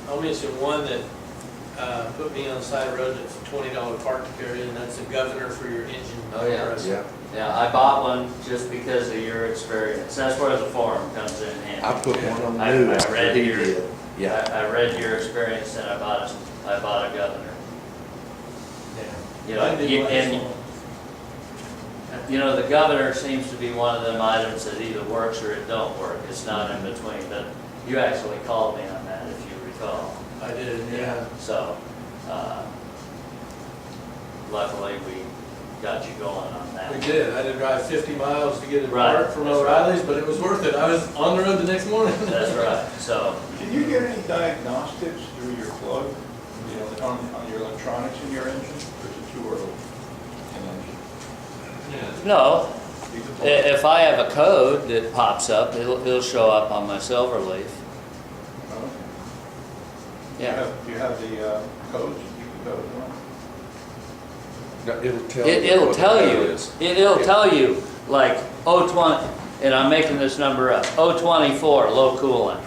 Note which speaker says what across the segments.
Speaker 1: I'll mention one that put me on the side of the road that's a $20 part to carry, and that's a governor for your engine.
Speaker 2: Oh, yeah.
Speaker 1: compressor.
Speaker 2: Yeah, I bought one just because of your experience. That's where the form comes in handy.
Speaker 3: I put one on
Speaker 2: I
Speaker 3: new
Speaker 2: read
Speaker 3: after he
Speaker 2: your-
Speaker 3: did. Yeah.
Speaker 2: I read your experience and I bought a governor.
Speaker 1: Yeah.
Speaker 2: You know,
Speaker 1: I did
Speaker 2: you-
Speaker 1: one
Speaker 2: and
Speaker 1: as well.
Speaker 2: You know, the governor seems to be one of them items that either works or it don't work. It's not in between. But you actually called me on that, if you recall.
Speaker 1: I did, yeah.
Speaker 2: So, luckily we got you going on that.
Speaker 1: We did. I did drive 50 miles to get it
Speaker 2: Right,
Speaker 1: apart from
Speaker 2: that's right.
Speaker 1: O'Reilly's, but it was worth it. I was on the road the next morning.
Speaker 2: That's right. So,
Speaker 4: Can you get any diagnostics through your plug, you know, on your electronics in your engine? Or is it too early in engine?
Speaker 2: no,
Speaker 4: You can plug-
Speaker 2: if I have a code that pops up, it'll show up on my silver leaf.
Speaker 4: Oh, okay.
Speaker 2: Yeah.
Speaker 4: Do you have the codes? You keep the codes on?
Speaker 3: No, it'll tell
Speaker 2: It'll
Speaker 3: what
Speaker 2: tell
Speaker 3: the
Speaker 2: you,
Speaker 3: code is.
Speaker 2: it'll tell you, like, 020, and I'm making this number up, 024, low coolant.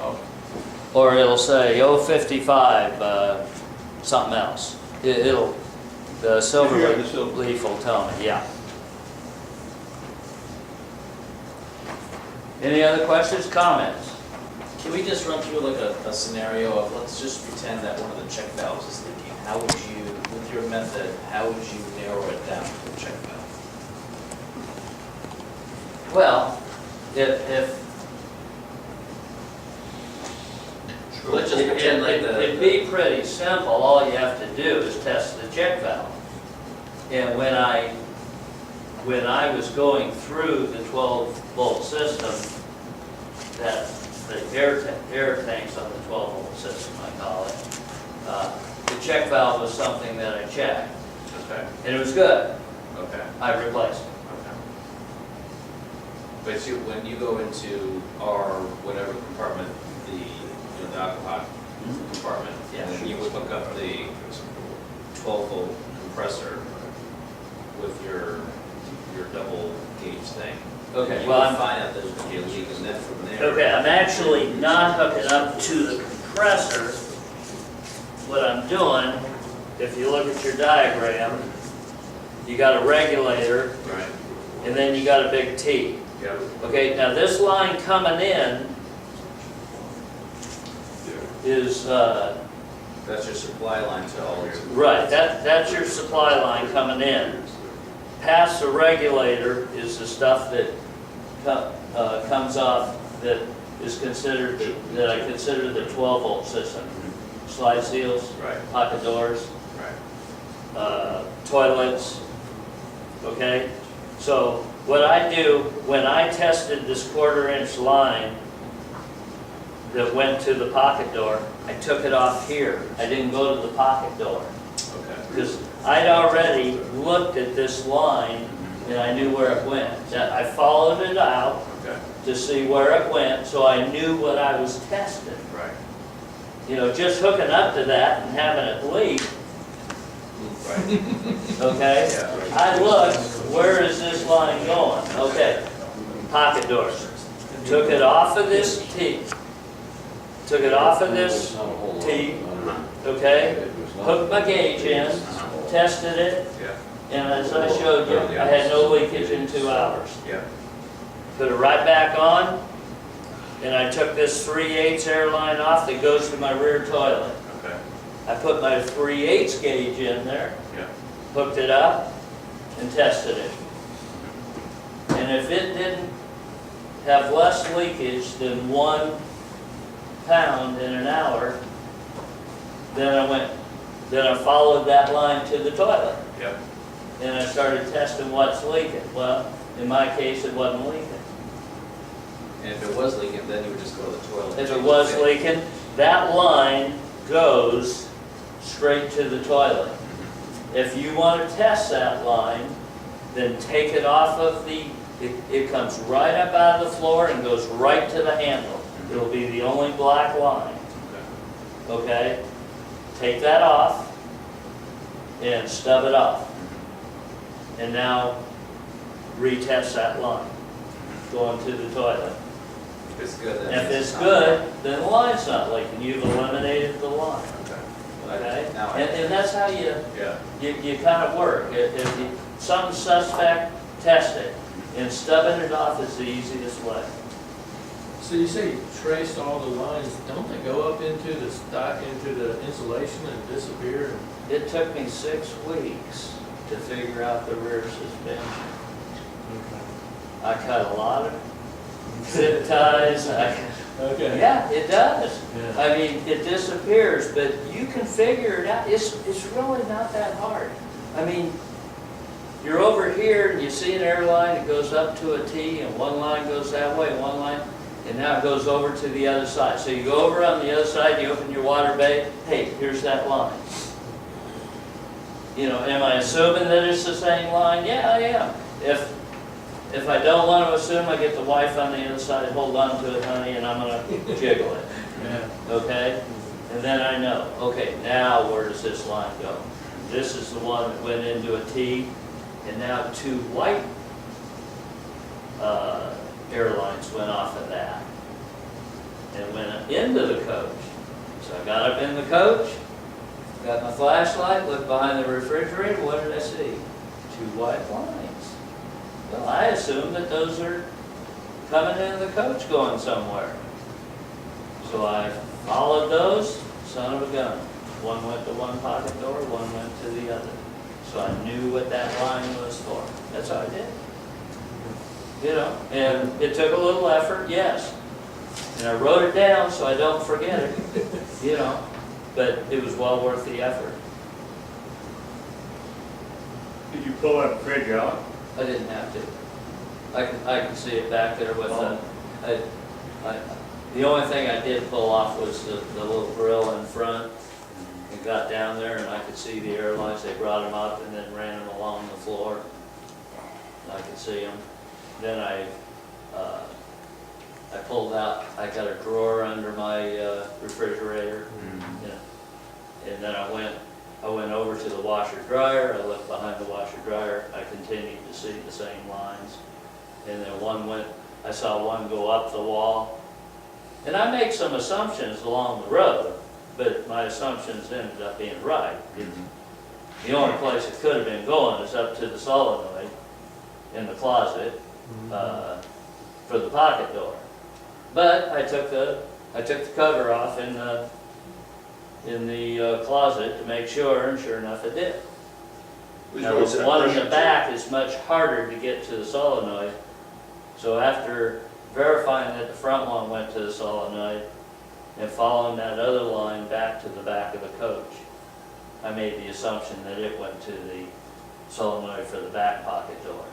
Speaker 4: Oh,
Speaker 2: Or it'll say 055, something else. It'll, the silver
Speaker 4: If you have the silver.
Speaker 2: leaf will tell me, yeah. Any other questions, comments?
Speaker 5: Can we just run through like a scenario of, let's just pretend that one of the check valves is leaking. How would you, with your method, how would you narrow it down to the check valve?
Speaker 2: Well, if
Speaker 5: Let's just pretend like
Speaker 2: it'd be pretty simple. All you have to do is test the check valve. And when I was going through the 12-volt system, that the air tanks on the 12-volt system, I call it, the check valve was something that I checked,
Speaker 5: Okay.
Speaker 2: and it was good.
Speaker 5: Okay.
Speaker 2: I replaced it.
Speaker 5: Okay. But when you go into our whatever compartment, the alcohol compartment,
Speaker 2: Yeah.
Speaker 5: and then you would hook up the 12-volt compressor with your double gauge thing.
Speaker 2: Okay,
Speaker 5: You
Speaker 2: well,
Speaker 5: would
Speaker 2: I'm
Speaker 5: find out there's going to be a leak, and then from there.
Speaker 2: Okay, I'm actually not hooking up to the compressor. What I'm doing, if you look at your diagram, you got a regulator,
Speaker 5: Right.
Speaker 2: and then you got a big T.
Speaker 5: Yep.
Speaker 2: Okay, now this line coming in is,
Speaker 5: That's your supply line to all your.
Speaker 2: right, that's your supply line coming in. Past the regulator is the stuff that comes off that is considered, that I consider the 12-volt system. Slide seals,
Speaker 5: Right.
Speaker 2: pocket doors,
Speaker 5: Right.
Speaker 2: toilets, okay? So what I do, when I tested this 1/4-inch line that went to the pocket door, I took it off here. I didn't go to the pocket door.
Speaker 5: Okay.
Speaker 2: Because I'd already looked at this line and I knew where it went. I followed it out
Speaker 5: Okay.
Speaker 2: to see where it went, so I knew what I was testing.
Speaker 5: Right.
Speaker 2: You know, just hooking up to that and having it leak,
Speaker 5: Right.
Speaker 2: okay?
Speaker 5: Yeah.
Speaker 2: I looked, where is this line going? Okay, pocket doors. Took it off of this T. Took it off of this T, okay? Hooked my gauge in, tested it,
Speaker 5: Yeah.
Speaker 2: and as I showed you, I had no leakage in 2 hours.
Speaker 5: Yeah.
Speaker 2: Put it right back on, and I took this 3/8 air line off that goes to my rear toilet.
Speaker 5: Okay.
Speaker 2: I put my 3/8 gauge in there,
Speaker 5: Yeah.
Speaker 2: hooked it up, and tested it. And if it didn't have less leakage than 1 pound in an hour, then I followed that line to the toilet.
Speaker 5: Yep.
Speaker 2: And I started testing what's leaking. Well, in my case, it wasn't leaking.
Speaker 5: And if it was leaking, then you would just go to the toilet.
Speaker 2: If it was leaking, that line goes straight to the toilet. If you want to test that line, then take it off of it comes right up out of the floor and goes right to the handle. It'll be the only black line,
Speaker 5: Okay.
Speaker 2: okay? Take that off and stub it off. And now retest that line, going to the toilet.
Speaker 5: If it's good, then
Speaker 2: If it's good, then the line's not leaking, you've eliminated the line, okay?
Speaker 5: Now
Speaker 2: And that's how you
Speaker 5: Yeah.
Speaker 2: kind of work. If you, something suspect, test it, and stubbing it off is the easiest way.
Speaker 1: So you say you traced all the lines, don't they go up into the stock, into the insulation and disappear?
Speaker 2: It took me 6 weeks to figure out the rear suspension. I cut a lot of zip ties,
Speaker 1: Okay.
Speaker 2: yeah, it does.
Speaker 1: Yeah.
Speaker 2: I mean, it disappears, but you can figure it out. It's really not that hard. I mean, you're over here and you see an airline, it goes up to a T and one line goes that way, one line, and now it goes over to the other side. So you go over on the other side, you open your water bay, hey, here's that line. You know, am I assuming that it's the same line? Yeah, I am. If I don't want to assume, I get the wife on the other side, hold on to it, honey, and I'm gonna jiggle it,
Speaker 1: Yeah.
Speaker 2: okay? And then I know, okay, now where does this line go? This is the one that went into a T, and now 2 white airlines went off of that and went into the coach. So I got up in the coach, got my flashlight, looked behind the refrigerator, what did I see? 2 white lines. Well, I assumed that those are coming in the coach going somewhere. So I followed those, son of a gun. One went to one pocket door, one went to the other. So I knew what that line was for. That's how I did. You know, and it took a little effort, yes. And I wrote it down so I don't forget it, you know, but it was well worth the effort.
Speaker 6: Did you pull that fridge out?
Speaker 2: I didn't have to. I can see it back there with the only thing I did pull off was the little grill in front. And got down there and I could see the airlines. They brought them up and then ran them along the floor. I could see them. Then I pulled out, I got a drawer under my refrigerator. Yeah. And then I went over to the washer dryer. I looked behind the washer dryer. I continued to see the same lines. And then I saw one go up the wall. And I make some assumptions along the road, but my assumptions ended up being right. The only place it could have been going is up to the solenoid in the closet for the pocket door. But I took the cover off in the closet to make sure, and sure enough it did. Now, the one in the back is much harder to get to the solenoid. So after verifying that the front one went to the solenoid and following that other line back to the back of the coach, I made the assumption that it went to the solenoid for the back pocket door.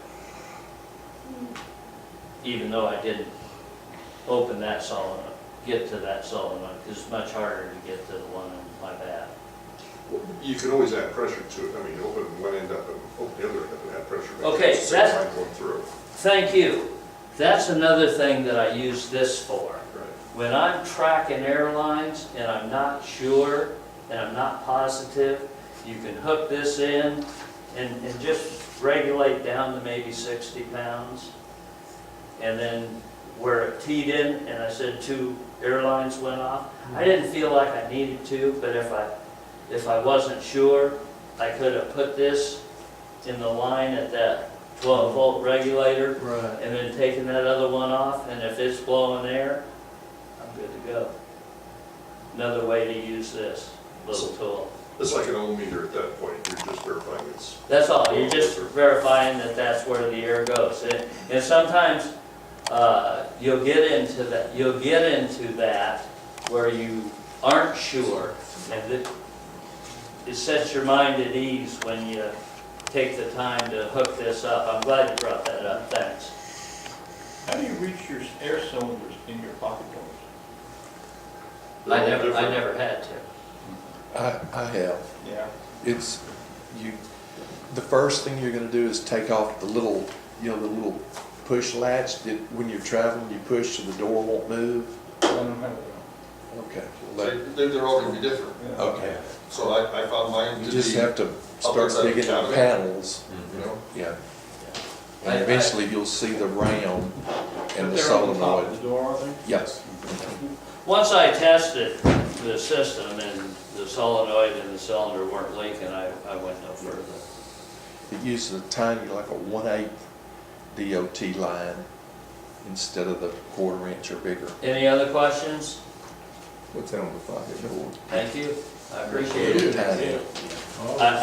Speaker 2: Even though I didn't open that solenoid, get to that solenoid, because it's much harder to get to the one in my back.
Speaker 7: You could always add pressure to it. I mean, open one end up and open the other end up and add pressure.
Speaker 2: Okay,
Speaker 7: It's the same line going through.
Speaker 2: Thank you. That's another thing that I use this for.
Speaker 7: Right.
Speaker 2: When I'm tracking airlines and I'm not sure and I'm not positive, you can hook this in and just regulate down to maybe 60 pounds. And then where it teed in and I said 2 airlines went off, I didn't feel like I needed to, but if I wasn't sure, I could have put this in the line at that 12-volt regulator,
Speaker 1: Right.
Speaker 2: and then taking that other one off, and if it's blowing air, I'm good to go. Another way to use this little tool.
Speaker 7: It's like an ohm meter at that point. You're just verifying it's.
Speaker 2: That's all, you're just verifying that that's where the air goes. And sometimes you'll get into that where you aren't sure, and it sets your mind at ease when you take the time to hook this up. I'm glad you brought that up, thanks.
Speaker 4: How do you reach your air cylinders in your pocket doors?
Speaker 2: I never had to.
Speaker 3: I have.
Speaker 4: Yeah.
Speaker 3: It's, the first thing you're gonna do is take off the little, the little push latch that when you're traveling, you push so the door won't move.
Speaker 4: I don't know.
Speaker 3: Okay. well, that-
Speaker 7: They're all going to be different.
Speaker 4: Yeah.
Speaker 3: Okay.
Speaker 7: So I found mine
Speaker 3: You
Speaker 7: to
Speaker 3: just
Speaker 7: be,
Speaker 3: have to start
Speaker 7: side
Speaker 3: digging the
Speaker 7: cabinet.
Speaker 3: panels,
Speaker 7: you know,
Speaker 3: yeah.
Speaker 2: I-
Speaker 3: And eventually you'll see the round, and the
Speaker 4: They're on the top
Speaker 3: solenoid.
Speaker 4: of the door, are they?
Speaker 3: Yes.
Speaker 2: Once I tested the system and the solenoid and the cylinder weren't leaking, I went no further.
Speaker 3: It uses a tiny, like a 1/8 DOT line instead of the 1/4 inch or bigger.
Speaker 2: Any other questions?
Speaker 8: What's that on the 5-hit board?
Speaker 2: Thank you, I appreciate it.
Speaker 3: Tiny.
Speaker 1: Oh.
Speaker 2: I-